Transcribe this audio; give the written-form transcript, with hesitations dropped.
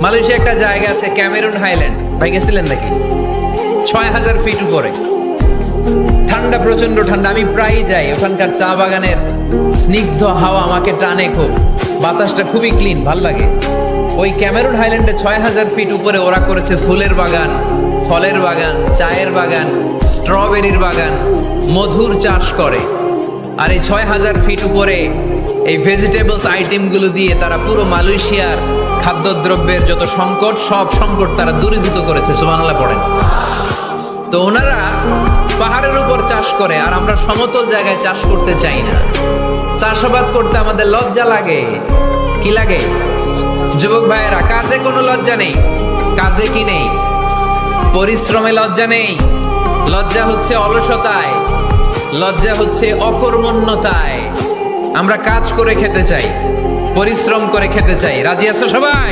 Malaysia একটা জায়গা আছে ক্যামেরুন হাইল্যান্ড, ভাই গেছিলেন নাকি? ৬,০০০ ফিট উপরে, ঠান্ডা, প্রচন্ড ঠান্ডা। আমি প্রায় যাই, ওখানকার চা বাগানের স্নিগ্ধ হাওয়া আমাকে টানে খুব, বাতাসটা খুবই ক্লিন, ভাল লাগে। ওই ক্যামেরুন হাইল্যান্ডে ৬,০০০ ফিট উপরে ওরা করেছে ফুলের বাগান, ফলের বাগান, চায়ের বাগান, স্ট্রবেরির বাগান, মধুর চাষ করে। আর এই ৬,০০০ ফিট উপরে এই ভেজিটেবলস আইটেমগুলো দিয়ে তারা পুরো মালয়েশিয়ার খাদ্যদ্রব্যের যত সংকট, সব সংকট তারা দূরীভূত করেছে। সুবহানাল্লাহ পড়েন। তো ওনারা পাহাড়ের উপর চাষ করে, আর আমরা সমতল জায়গায় চাষ করতে চাই না। চাষাবাদ করতে আমাদের লজ্জা লাগে। কি লাগে? যুবক ভাইয়েরা, কাজে কোনো লজ্জা নেই। কাজে কি নেই? পরিশ্রমে লজ্জা নেই। লজ্জা হচ্ছে অলসতায়, লজ্জা হচ্ছে অকর্মণ্যতায়। আমরা কাজ করে খেতে চাই, পরিশ্রম করে খেতে চাই। রাজি আছো সবাই?